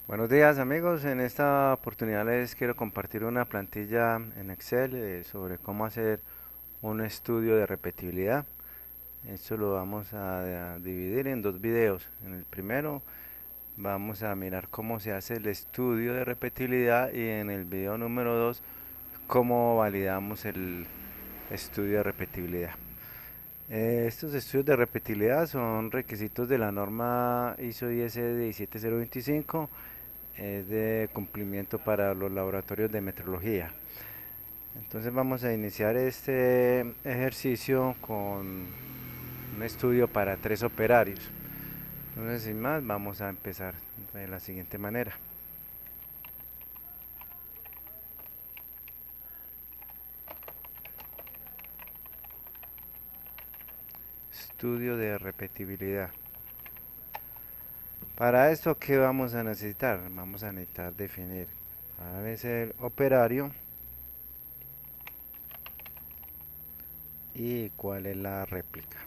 Buenos días amigos, en esta oportunidad les quiero compartir una plantilla en Excel sobre cómo hacer un estudio de repetibilidad. Esto lo vamos a dividir en dos videos. En el primero vamos a mirar cómo se hace el estudio de repetibilidad y en el video número 2 cómo validamos el estudio de repetibilidad. Estos estudios de repetibilidad son requisitos de la norma ISO IS 17025, es de cumplimiento para los laboratorios de metrología. Entonces vamos a iniciar este ejercicio con un estudio para 3 operarios. Entonces sin más vamos a empezar de la siguiente manera. Estudio de repetibilidad. Para esto, ¿qué vamos a necesitar? Vamos a necesitar definir cada vez el operario y cuál es la réplica.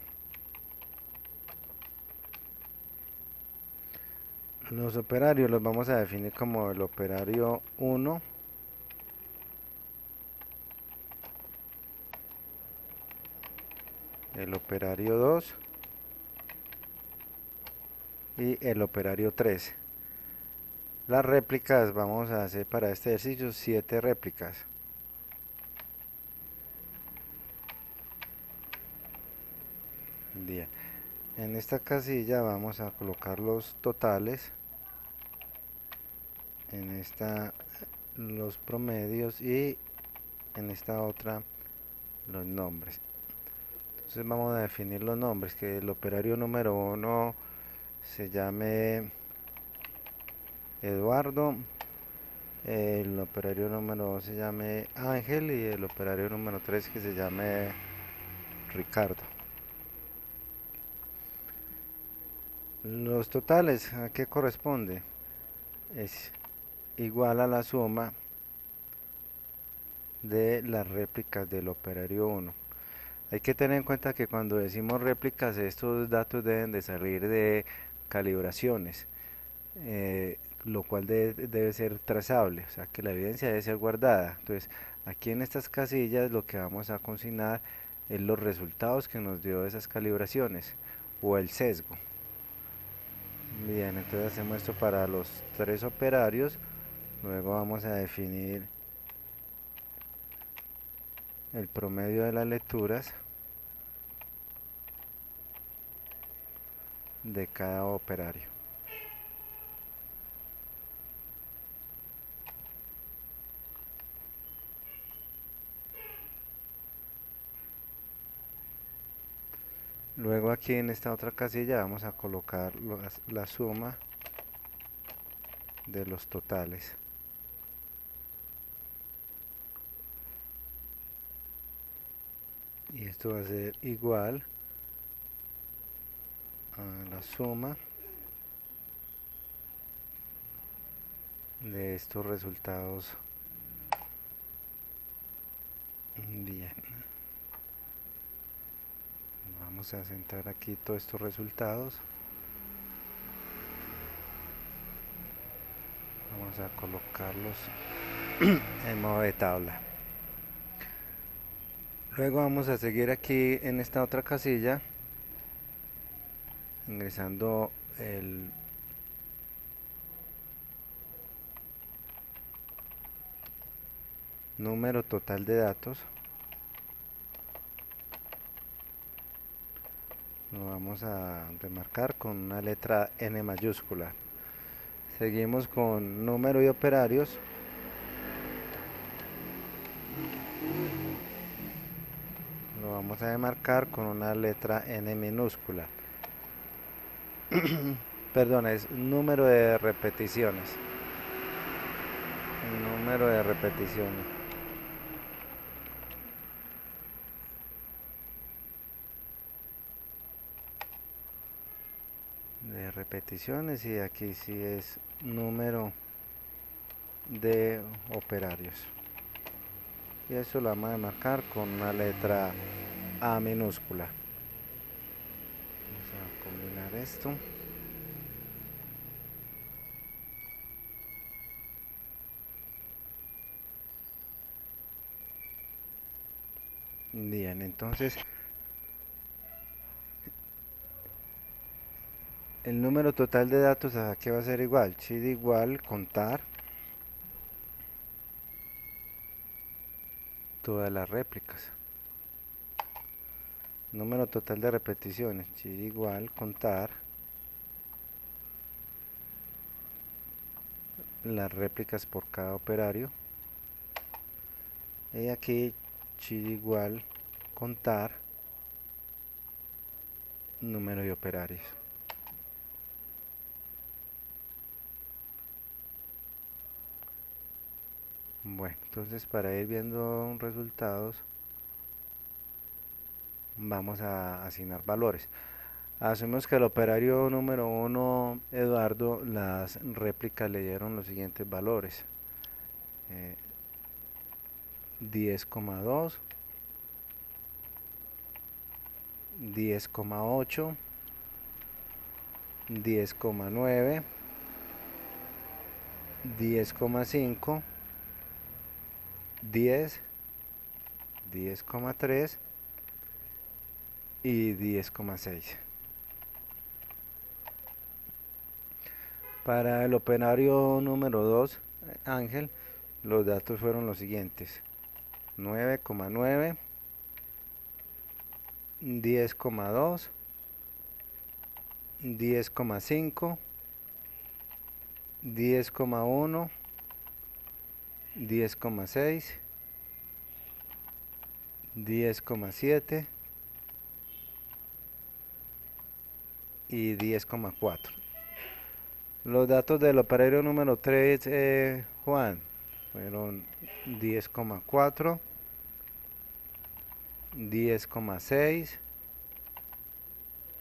Los operarios los vamos a definir como el operario 1, el operario 2 y el operario 3. Las réplicas vamos a hacer para este ejercicio 7 réplicas. Bien. En esta casilla vamos a colocar los totales, en esta los promedios y en esta otra los nombres. Entonces vamos a definir los nombres, que el operario número 1 se llame Eduardo, el operario número 2 se llame Ángel y el operario número 3 que se llame Ricardo. Los totales, ¿a qué corresponde? Es igual a la suma de las réplicas del operario 1. Hay que tener en cuenta que cuando decimos réplicas, estos datos deben de salir de calibraciones, lo cual debe ser trazable, o sea que la evidencia debe ser guardada. Entonces, aquí en estas casillas lo que vamos a consignar es los resultados que nos dio esas calibraciones o el sesgo. Bien, entonces hacemos esto para los 3 operarios. Luego vamos a definir el promedio de las lecturas de cada operario. Luego aquí en esta otra casilla vamos a colocar la suma de los totales. Y esto va a ser igual a la suma de estos resultados. Bien, vamos a centrar aquí todos estos resultados. Vamos a colocarlos en modo de tabla. Luego vamos a seguir aquí en esta otra casilla ingresando el número total de datos. Lo vamos a remarcar con una letra N mayúscula. Seguimos con número de operarios. Lo vamos a demarcar con una letra N minúscula. Perdón, es número de repeticiones. Número de repeticiones. De repeticiones y aquí sí es número de operarios. Y eso lo vamos a marcar con una letra A minúscula. Vamos a combinar esto. Bien, entonces el número total de datos aquí va a ser igual, chid igual contar todas las réplicas. Número total de repeticiones, chid igual contar las réplicas por cada operario. Y aquí chid igual contar número de operarios. Bueno, entonces para ir viendo resultados vamos a asignar valores. Asumimos que el operario número 1, Eduardo, las réplicas le dieron los siguientes valores. 10,2, 10,8, 10,9, 10,5, 10, 10,3 y 10,6. Para el operario número 2, Ángel, los datos fueron los siguientes: 9,9, 10,2, 10,5, 10,1, 10,6, 10,7 y 10,4. Los datos del operario número 3, Juan, fueron 10,4, 10,6,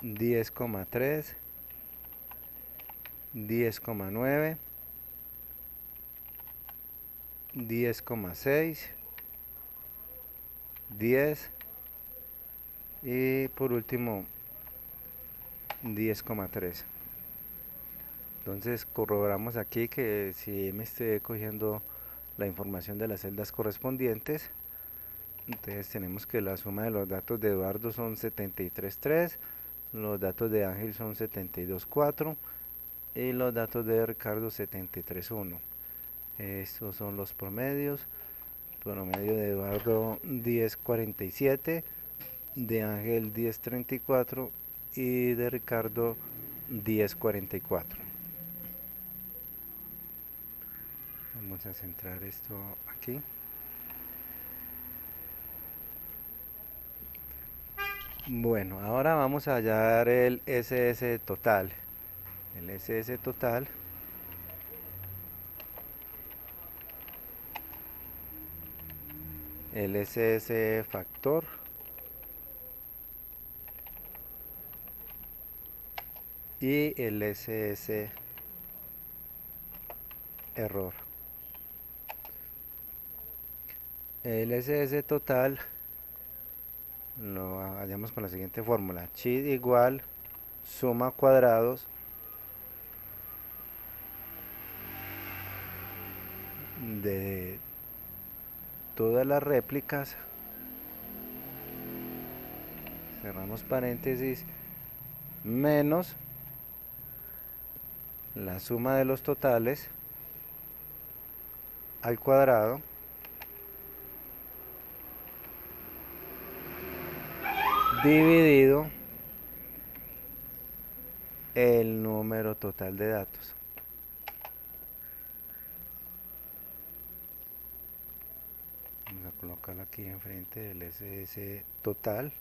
10,3, 10,9, 10,6, 10 y por último 10,3. Entonces corroboramos aquí que si me esté cogiendo la información de las celdas correspondientes, entonces tenemos que la suma de los datos de Eduardo son 73,3, los datos de Ángel son 72,4 y los datos de Ricardo 73,1. Estos son los promedios. Promedio de Eduardo 10,47, de Ángel 10,34 y de Ricardo 10,44. Vamos a centrar esto aquí. Bueno, ahora vamos a hallar el SS total. El SS total el SS factor y el SS error. El SS total lo hallamos con la siguiente fórmula: chid igual suma cuadrados de todas las réplicas, cerramos paréntesis, menos la suma de los totales al cuadrado dividido el número total de datos. Vamos a colocarlo aquí enfrente del SS total.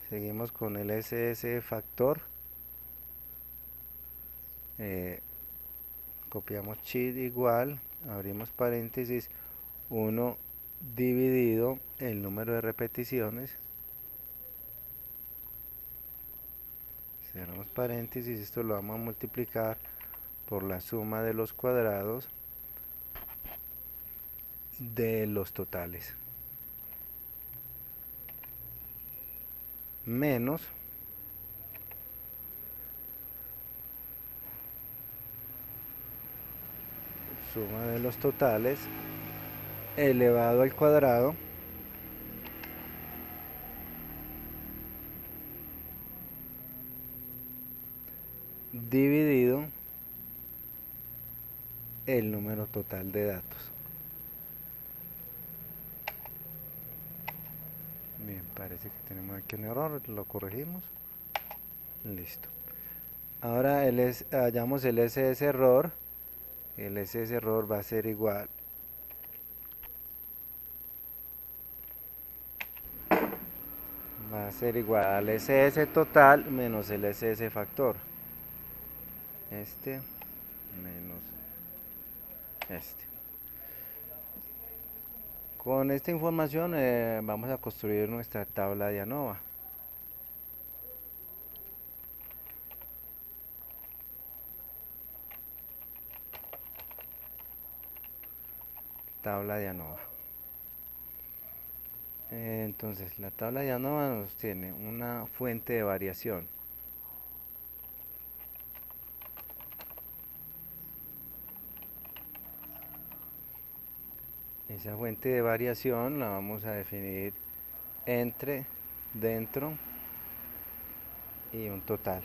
Seguimos con el SS factor. Copiamos chid igual, abrimos paréntesis, 1 dividido el número de repeticiones, cerramos paréntesis, esto lo vamos a multiplicar por la suma de los cuadrados de los totales, menos suma de los totales elevado al cuadrado dividido el número total de datos. Bien, parece que tenemos aquí un error, lo corregimos. Listo. Ahora hallamos el SS error. El SS error va a ser igual al SS total menos el SS factor. Este menos este. Con esta información vamos a construir nuestra tabla de ANOVA. Tabla de ANOVA. Entonces, la tabla de ANOVA nos tiene una fuente de variación. Esa fuente de variación la vamos a definir entre, dentro y un total.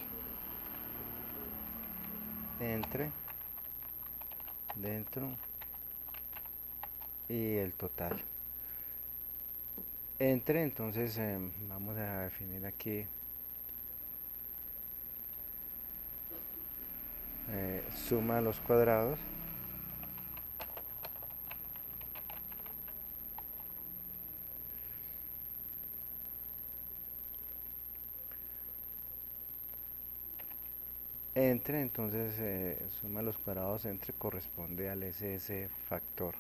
Entre, dentro y el total. Entre, entonces vamos a definir aquí suma a los cuadrados entre, entonces suma a los cuadrados entre corresponde al SS factor.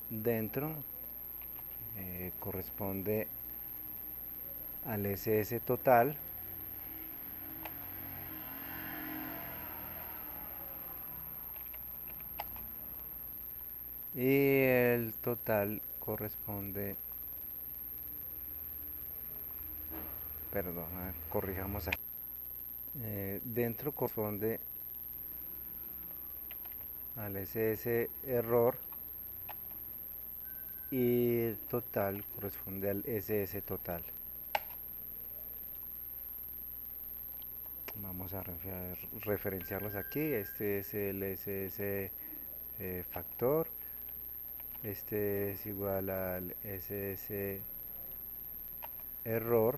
Dentro corresponde al SS total y el total corresponde, perdón, corrijamos aquí. Dentro corresponde al SS error y el total corresponde al SS total. Vamos a referenciarlos aquí. Este es el SS factor, este es igual al SS error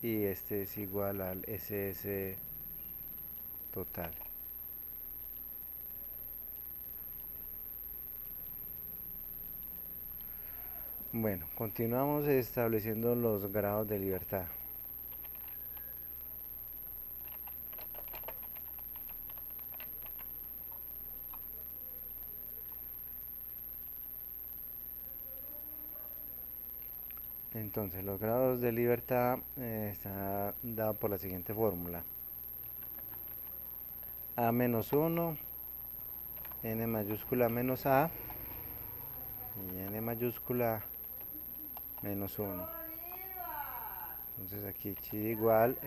y este es igual al SS total. Bueno, continuamos estableciendo los grados de libertad. Entonces, los grados de libertad está dado por la siguiente fórmula. A menos 1, n mayúscula menos a y n mayúscula menos 1. Entonces aquí igual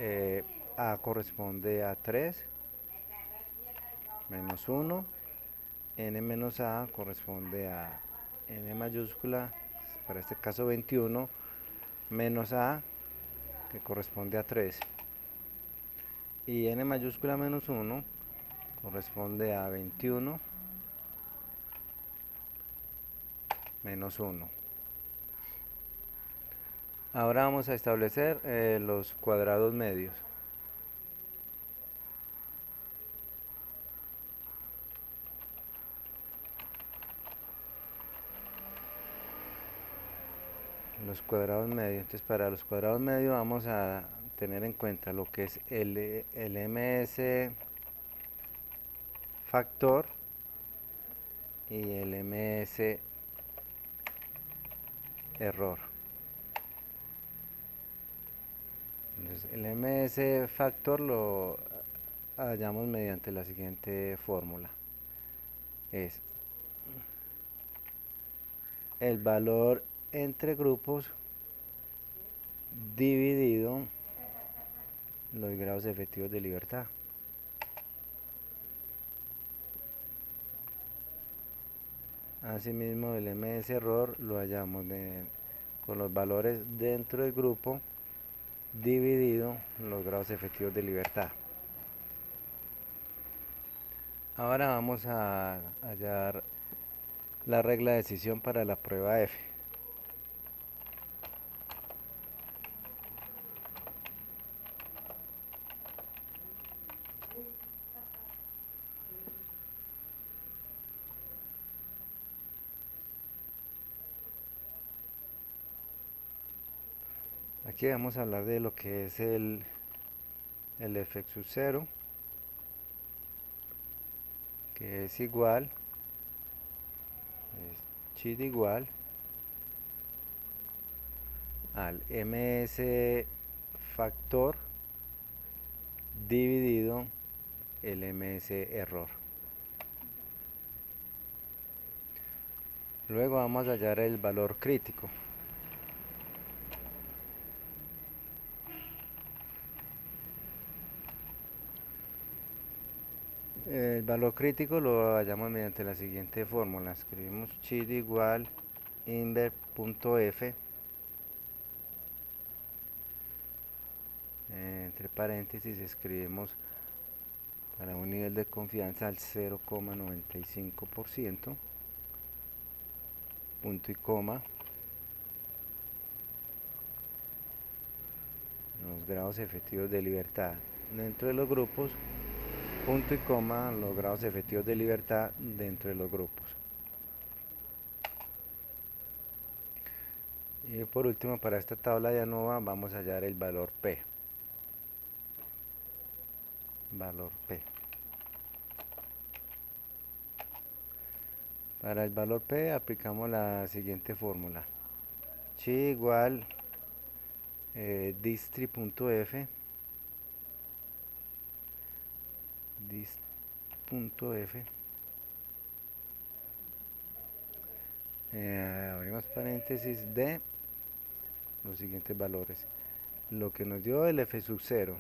a corresponde a 3 menos 1, n menos a corresponde a n mayúscula, para este caso 21, menos a que corresponde a 3 y n mayúscula menos 1 corresponde a 21 menos 1. Ahora vamos a establecer los cuadrados medios. Los cuadrados medios. Entonces, para los cuadrados medios vamos a tener en cuenta lo que es el ms factor y el ms error. Entonces, el ms factor lo hallamos mediante la siguiente fórmula. Es el valor entre grupos dividido los grados efectivos de libertad. Asimismo, el ms error lo hallamos con los valores dentro del grupo dividido los grados efectivos de libertad. Ahora vamos a hallar la regla de decisión para la prueba F. Aquí vamos a hablar de lo que es el f sub 0, que es igual, es chi de igual al ms factor dividido el ms error. Luego vamos a hallar el valor crítico. El valor crítico lo hallamos mediante la siguiente fórmula. Escribimos chi de igual inver.f entre paréntesis escribimos para un nivel de confianza al 0,95%, punto y coma, los grados efectivos de libertad dentro de los grupos, punto y coma, los grados efectivos de libertad dentro de los grupos. Y por último, para esta tabla de ANOVA vamos a hallar el valor P. Valor P. Para el valor P aplicamos la siguiente fórmula. Chi igual distri.f dist.f abrimos paréntesis de los siguientes valores. Lo que nos dio el f sub 0,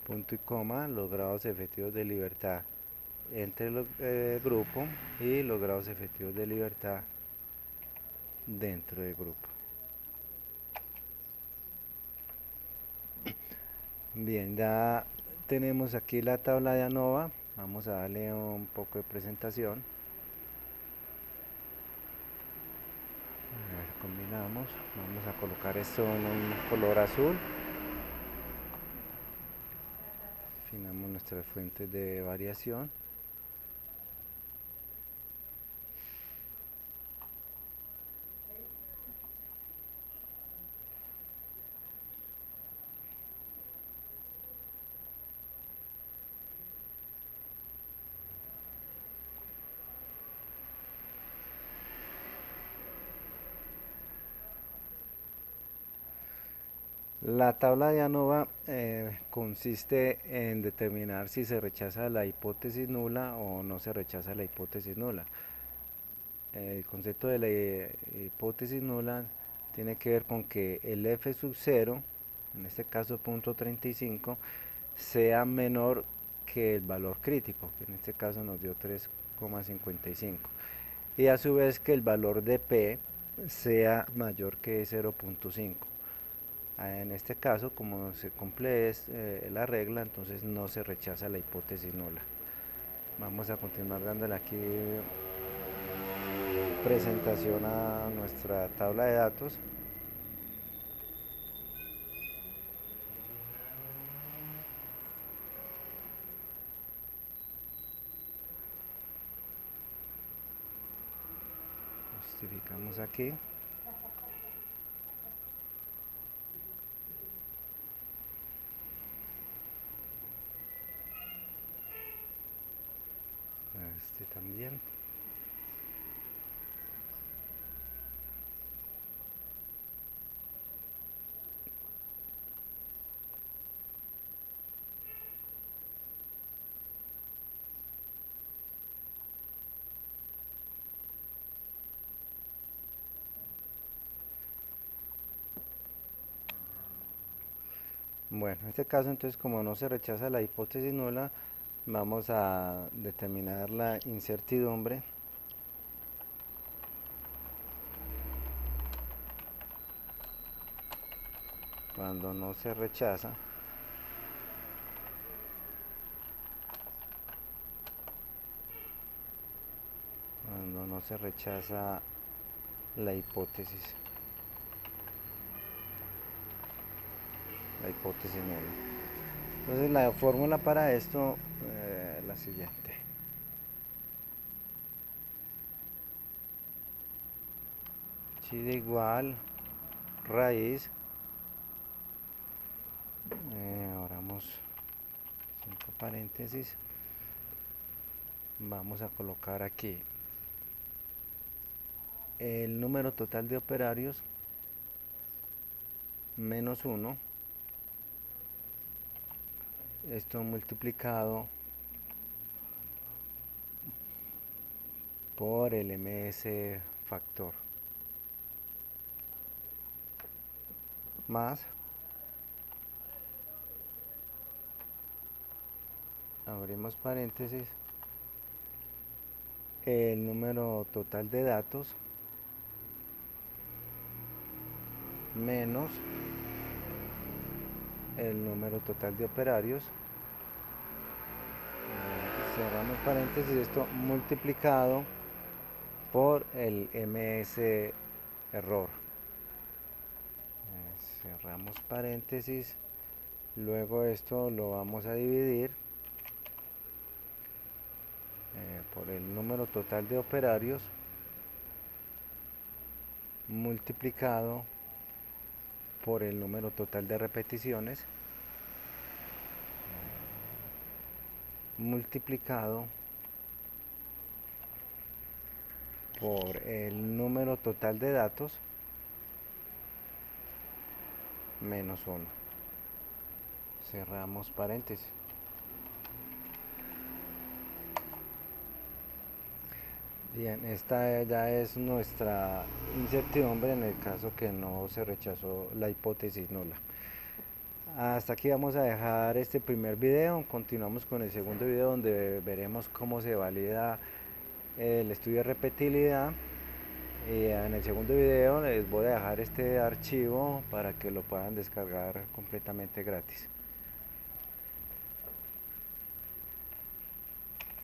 punto y coma, los grados efectivos de libertad entre los grupos y los grados efectivos de libertad dentro del grupo. Bien, ya tenemos aquí la tabla de ANOVA. Vamos a darle un poco de presentación. Combinamos, vamos a colocar esto en un color azul. Afinamos nuestras fuentes de variación. La tabla de ANOVA consiste en determinar si se rechaza la hipótesis nula o no se rechaza la hipótesis nula. El concepto de la hipótesis nula tiene que ver con que el f sub 0, en este caso punto 35, sea menor que el valor crítico, que en este caso nos dio 3,55, y a su vez que el valor de P sea mayor que 0,5. En este caso, como se cumple la regla, entonces no se rechaza la hipótesis nula. Vamos a continuar dándole aquí presentación a nuestra tabla de datos. Justificamos aquí. Este también. Bueno, en este caso entonces como no se rechaza la hipótesis nula, vamos a determinar la incertidumbre cuando no se rechaza, la hipótesis nula. Entonces la fórmula para esto es la siguiente. Chi de igual raíz, abramos 5 paréntesis, vamos a colocar aquí el número total de operarios menos 1, esto multiplicado por el ms factor, más, abrimos paréntesis, el número total de datos menos el número total de operarios, cerramos paréntesis, esto multiplicado por el ms error, cerramos paréntesis, luego esto lo vamos a dividir por el número total de operarios multiplicado por el número total de repeticiones multiplicado por el número total de datos menos 1. Cerramos paréntesis. Bien, esta ya es nuestra incertidumbre en el caso que no se rechazó la hipótesis nula. Hasta aquí vamos a dejar este primer video. Continuamos con el segundo video donde veremos cómo se valida el estudio de repetibilidad. Y en el segundo video les voy a dejar este archivo para que lo puedan descargar completamente gratis.